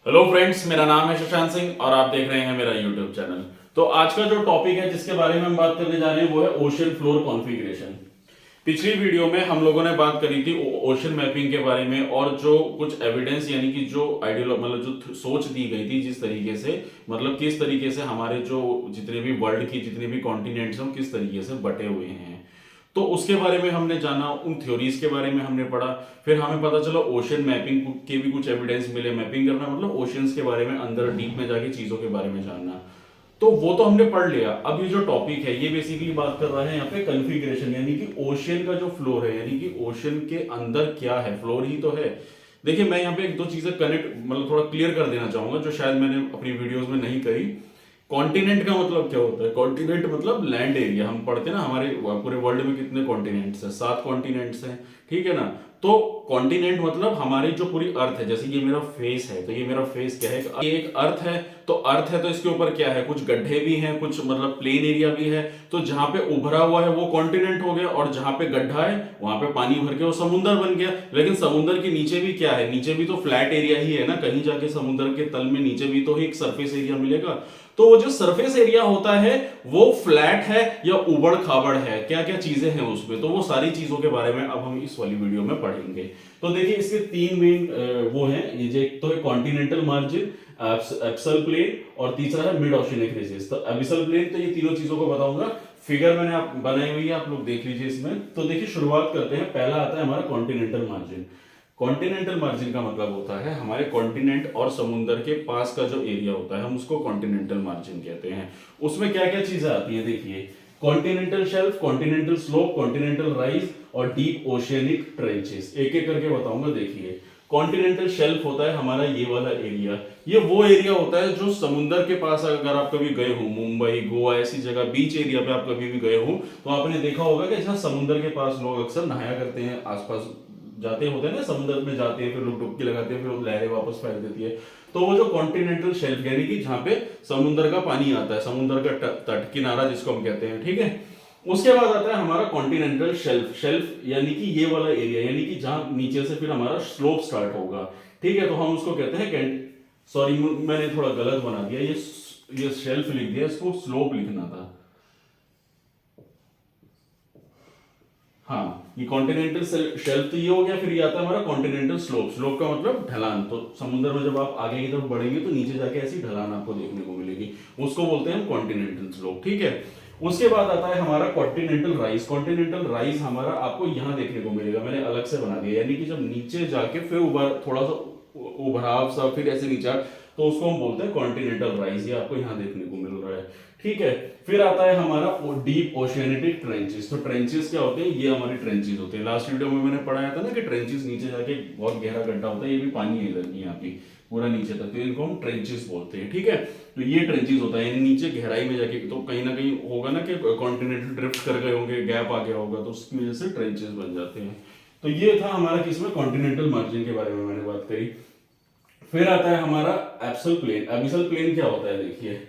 Hello friends, मेरा नाम है शशांक सिंह और आप देख रहे हैं मेरा यूट्यूब चैनल। तो आज का जो टॉपिक है जिसके बारे में हम बात करने जा रहे हैं वो है ओशन फ्लोर कॉन्फ़िगरेशन। पिछली वीडियो में हम लोगों ने बात करी थी ओशन मैपिंग के बारे में और जो कुछ एविडेंस यानी कि जो आइडियल मतलब जो सोच दी गई थी जिस तरीके से मतलब किस तरीके से हमारे जो जितने भी वर्ल्ड की जितने भी कॉन्टिनेंट्स हैं किस तरीके से बटे हुए हैं, तो उसके बारे में हमने जाना, उन थ्योरीज के बारे में हमने पढ़ा। फिर हमें पता चला ओशन मैपिंग के भी कुछ एविडेंस मिले। मैपिंग करना मतलब ओशंस के बारे में अंदर डीप में जाके चीजों के बारे में जानना। तो वो तो हमने पढ़ लिया। अब ये जो टॉपिक है ये बेसिकली बात कर रहा है यहाँ पे कन्फिग्रेशन, यानी कि ओशन का जो फ्लोर है, यानी कि ओशन के अंदर क्या है, फ्लोर ही तो है। देखिए, मैं यहाँ पे एक दो चीजें कनेक्ट मतलब थोड़ा क्लियर कर देना चाहूंगा जो शायद मैंने अपनी वीडियोस में नहीं करी। कॉन्टिनेंट का मतलब क्या होता है? कॉन्टिनेंट मतलब लैंड एरिया। हम पढ़ते हैं ना हमारे पूरे वर्ल्ड में कितने कॉन्टिनेंट्स हैं, 7 कॉन्टिनेंट्स हैं, ठीक है ना। तो कॉन्टिनेंट मतलब हमारी जो पूरी अर्थ है, जैसे ये मेरा फेस है तो ये मेरा फेस क्या है, ये एक अर्थ है। तो अर्थ है तो इसके ऊपर क्या है, कुछ गड्ढे भी हैं, कुछ मतलब प्लेन एरिया भी है। तो जहां पे उभरा हुआ है वो कॉन्टिनेंट हो गया और जहां पे गड्ढा है वहां पे पानी भर के वो समुद्र बन गया। लेकिन समुद्र के नीचे भी क्या है, नीचे भी तो फ्लैट एरिया ही है ना। कहीं जाके समुद्र के तल में नीचे भी तो एक सरफेस एरिया मिलेगा। तो वो जो सरफेस एरिया होता है वो फ्लैट है या उबड़ खाबड़ है, क्या क्या चीजें हैं उसमें, तो वो सारी चीजों के बारे में अब हम इस वाली वीडियो में पढ़ेंगे। तो देखिए, इसके 3 मेन वो हैं, ये जो एक तो है कॉन्टिनेंटल मार्जिन, एब्सल प्लेन और तीसरा है मिड ओशियनिक रीजेस। तो एबिसल प्लेन, तो ये तीनों चीजों को बताऊंगा। फिगर मैंने आप बनाई हुई है, आप लोग देख लीजिए इसमें। तो देखिए, शुरुआत करते हैं। पहला आता है हमारा कॉन्टिनेंटल मार्जिन। कॉन्टिनेंटल मार्जिन का मतलब होता है हमारे कॉन्टिनेंट और समुद्र के पास का जो एरिया होता है हम उसको कॉन्टिनेंटल मार्जिन कहते हैं। उसमें क्या क्या चीजें आती है देखिए, continental shelf, continental slope, continental rise और डीप ओशियनिक ट्रेंचेस। एक एक करके बताऊंगा। देखिए, कॉन्टिनेंटल शेल्फ होता है हमारा ये वाला एरिया। ये वो एरिया होता है जो समुद्र के पास, अगर आप कभी गए हो मुंबई गोवा ऐसी जगह बीच एरिया पे आप कभी भी गए हो तो आपने देखा होगा कि जहाँ समुद्र के पास लोग अक्सर नहाया करते हैं, आसपास जाते होते हैं ना, समुद्र में जाते हैं, फिर लोग डुबकी लगाते हैं, फिर वो लहरें वापस फेंक देती है। तो वो जो कॉन्टिनेंटल शेल्फ यानी कि जहाँ पे समुद्र का पानी आता है, समुद्र का तट किनारा जिसको हम कहते हैं, ठीक है। उसके बाद आता है हमारा कॉन्टिनेंटल शेल्फ। शेल्फ यानी कि ये वाला एरिया, यानी कि जहां नीचे से फिर हमारा स्लोप स्टार्ट होगा, ठीक है। तो हम उसको कहते हैं सॉरी, मैंने थोड़ा गलत बना दिया, ये शेल्फ लिख दिया, इसको स्लोप लिखना था। हाँ, ये कॉन्टिनेंटल शेल्फ तो ये हो गया। फिर ये आता है हमारा कॉन्टिनेंटल स्लोप। स्लोप का मतलब ढलान। तो समुद्र में जब आप आगे की तरफ बढ़ेंगे तो नीचे जाके ऐसी ढलान आपको देखने को मिलेगी, उसको बोलते हैं हम कॉन्टिनेंटल स्लोप, ठीक है। उसके बाद आता है हमारा कॉन्टिनेंटल राइज। कॉन्टिनेंटल राइज हमारा आपको यहाँ देखने को मिलेगा, मैंने अलग से बना दिया, यानी कि जब नीचे जाके फिर उभर थोड़ा सा उभराव सा फिर ऐसे नीचे, तो उसको हम बोलते हैं कॉन्टिनेंटल राइज। ये आपको यहाँ देखने को मिल रहा है, ठीक है। फिर आता है हमारा डीप ओशियनेटिक ट्रेंचेस। तो ट्रेंचेस क्या होते हैं? ये हमारे ट्रेंचेस होते हैं। लास्ट वीडियो में मैंने पढ़ाया था ना कि ट्रेंचेस नीचे जाके बहुत गहरा गड्ढा होता है, ये भी पानी है इधर यहाँ पे पूरा नीचे तक, तो इनको हम ट्रेंचेस बोलते हैं, ठीक है। तो ये ट्रेंचेस होता है, नीचे गहराई में जाके, तो कहीं ना कहीं होगा ना कि कॉन्टिनेंटल ड्रिफ्ट कर गए होंगे, गैप आ गया होगा, तो उसकी वजह से ट्रेंचेस बन जाते हैं। तो ये था हमारा किसमें, कॉन्टिनेंटल मार्जिन के बारे में मैंने बात करी। फिर आता है हमारा एब्सल प्लेन। एबिसल प्लेन क्या होता है? देखिए,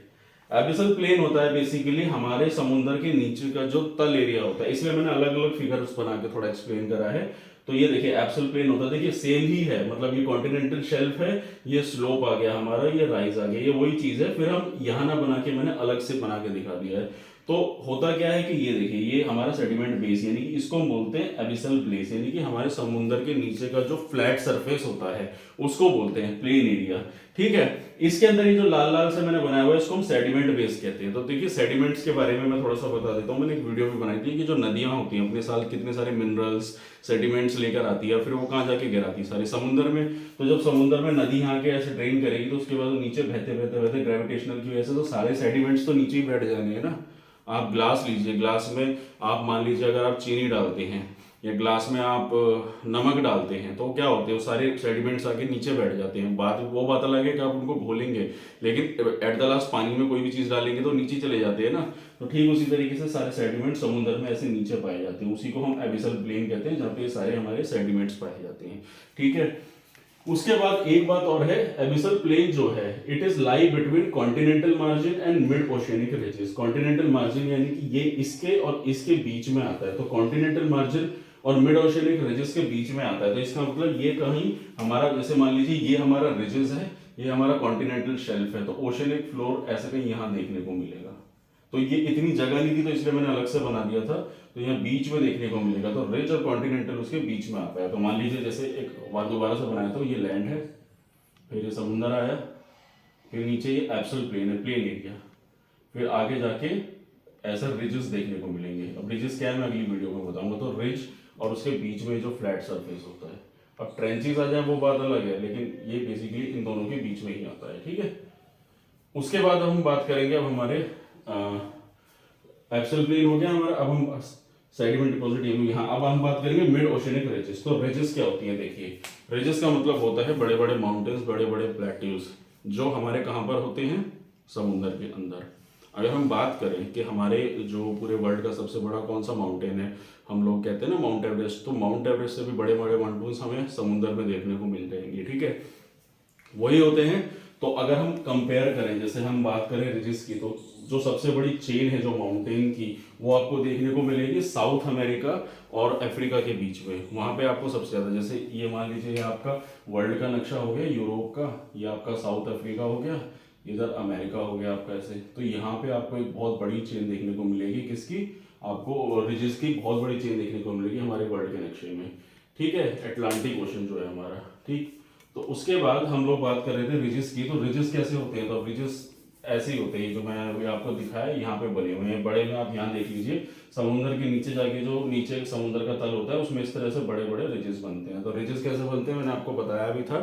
एबिसल प्लेन होता है बेसिकली हमारे समुद्र के नीचे का जो तल एरिया होता है, इसलिए मैंने अलग अलग फिगर्स बना के थोड़ा एक्सप्लेन करा है। तो ये देखिए, एब्सल प्लेन होता है, देखिए सेम ही है, मतलब ये कॉन्टिनेंटल शेल्फ है, ये स्लोप आ गया हमारा, ये राइज आ गया, ये वही चीज है। फिर हम यहाँ ना बना के मैंने अलग से बना के दिखा दिया है। तो होता क्या है कि ये देखिए, ये हमारा सेडिमेंट बेस, यानी कि इसको हम बोलते हैं एबिसल प्लेस, यानी कि हमारे समुद्र के नीचे का जो फ्लैट सरफेस होता है उसको बोलते हैं प्लेन एरिया, ठीक है। इसके अंदर ये जो लाल लाल से मैंने बनाया हुआ है इसको हम सेडिमेंट बेस कहते हैं। तो देखिए, सेडिमेंट्स के बारे में मैं थोड़ा सा बता देता हूँ। मैंने एक वीडियो भी बनाई थी कि जो नदियां होती हैं अपने साल कितने सारे मिनरल्स सेडिमेंट्स लेकर आती है, फिर वो कहाँ जाके गिराती है, सारे समुद्र में। तो जब समुद्र में नदी यहाँ के ऐसे ड्रेन करेगी तो उसके बाद नीचे बहते बहते बहते ग्रेविटेशनल की वजह से तो सारे सेडिमेंट्स तो नीचे ही बैठ जाएंगे ना। आप ग्लास लीजिए, ग्लास में आप मान लीजिए अगर आप चीनी डालते हैं या ग्लास में आप नमक डालते हैं तो क्या होते हैं, वो सारे सेडिमेंट्स आके नीचे बैठ जाते हैं। बात वो बात अलग है कि आप उनको घोलेंगे, लेकिन एट द लास्ट पानी में कोई भी चीज डालेंगे तो नीचे चले जाते हैं ना। तो ठीक उसी तरीके से सारे सेडिमेंट समुद्र में ऐसे नीचे पाए जाते हैं, उसी को हम एबिसल प्लेन कहते हैं, जहाँ पे सारे हमारे सेडिमेंट्स पाए जाते हैं, ठीक है। उसके बाद एक बात और है, एबिसल प्लेन जो है it is lie between continental margin and mid oceanic ridges. Continental margin यानी कि ये इसके और इसके बीच में आता है। तो कॉन्टिनेंटल मार्जिन और मिड ओशियनिक रिजेस के बीच में आता है। तो इसका मतलब ये कहीं हमारा, जैसे मान लीजिए ये हमारा रिजेस है, ये हमारा कॉन्टिनेंटल शेल्फ है, तो ओशियनिक फ्लोर ऐसे कहीं यहाँ देखने को मिलेगा। तो ये इतनी जगह नहीं थी तो इसलिए मैंने अलग से बना दिया था, तो यहाँ बीच में देखने को मिलेगा। तो रिज और कॉन्टिनेंटल उसके बीच में आता है। तो मान लीजिए जैसे एक बार दोबारा से बनाया, तो ये लैंड है, फिर ये समुंदर आया, फिर नीचे ये एब्सल प्लेन है, प्लेन एरिया, फिर आगे जाके ऐसा रिजेस देखने को मिलेंगे। अब रिजेस क्या है मैं अगली वीडियो में बताऊंगा। तो रिज और उसके बीच में जो फ्लैट सरफेस होता है, अब ट्रेंचेस आ जाए वो बात अलग है, लेकिन ये बेसिकली इन दोनों के बीच में ही आता है, ठीक है। उसके बाद हम बात करेंगे, अब हमारे एब्सल प्लेन हो गया हमारा, अब हम सेडिमेंट डिपॉजिट यहाँ, अब हम बात करेंगे मिड ओशियनिक रिजेस। तो रिजेस क्या होती है, देखिए रिजेस का मतलब होता है बड़े बड़े माउंटेन्स, बड़े बड़े प्लेट्यूज, जो हमारे कहाँ पर होते हैं, समुंदर के अंदर। अगर हम बात करें कि हमारे जो पूरे वर्ल्ड का सबसे बड़ा कौन सा माउंटेन है, हम लोग कहते हैं ना माउंट एवरेस्ट, तो माउंट एवरेस्ट से भी बड़े बड़े माउंटेन्स हमें समुंदर में देखने को मिल जाएंगे, ठीक है, वही होते हैं। तो अगर हम कंपेयर करें, जैसे हम बात करें रिजेस की, तो जो सबसे बड़ी चेन है जो माउंटेन की, वो आपको देखने को मिलेगी साउथ अमेरिका और अफ्रीका के बीच में। वहां पे आपको सबसे ज्यादा, जैसे ये मान लीजिए ये आपका वर्ल्ड का नक्शा हो गया यूरोप का, ये आपका साउथ अफ्रीका हो गया, इधर अमेरिका हो गया आपका ऐसे। तो यहाँ पे आपको एक बहुत बड़ी चेन देखने को मिलेगी, किसकी, आपको रिजेस की बहुत बड़ी चेन देखने को मिलेगी हमारे वर्ल्ड के नक्शे में, ठीक है, अटलांटिक ओशन जो है हमारा, ठीक। तो उसके बाद हम लोग बात कर रहे थे रिजेस की। तो रिजेस कैसे होते हैं, तो रिजेस ऐसे ही होते हैं जो मैं अभी आपको दिखाया, यहाँ पे बने हुए हैं बड़े में। आप यहाँ देख लीजिए, समुद्र के नीचे जाके जो नीचे समुद्र का तल होता है उसमें इस तरह से बड़े बड़े रिजेस बनते हैं। तो रिजेस कैसे बनते हैं मैंने आपको बताया भी था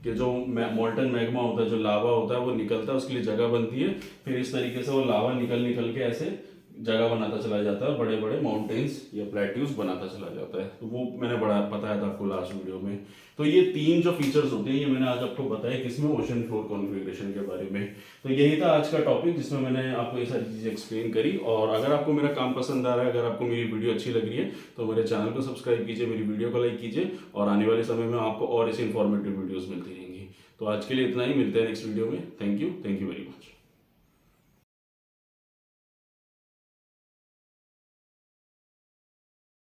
कि जो मोल्टन मैग्मा होता है, जो लावा होता है, वो निकलता है, उसके लिए जगह बनती है, फिर इस तरीके से वो लावा निकल निकल के ऐसे जगह बनाता चला जाता है, बड़े बड़े माउंटेन्स या प्लेट्यूज बनाता चला जाता है। तो वो मैंने बड़ा बताया था आपको लास्ट वीडियो में। तो ये तीन जो फीचर्स होते हैं ये मैंने आज आपको बताया किसमें, ओशन फ्लोर कॉन्फ़िगरेशन के बारे में। तो यही था आज का टॉपिक जिसमें मैंने आपको ये सारी चीज़ें एक्सप्लेन करी। और अगर आपको मेरा काम पसंद आ रहा है, अगर आपको मेरी वीडियो अच्छी लग रही है, तो मेरे चैनल को सब्सक्राइब कीजिए, मेरी वीडियो को लाइक कीजिए, और आने वाले समय में आपको और ऐसी इन्फॉर्मेटिव वीडियोज़ मिलती रहेंगी। तो आज के लिए इतना ही, मिलते हैं नेक्स्ट वीडियो में। Thank you very much.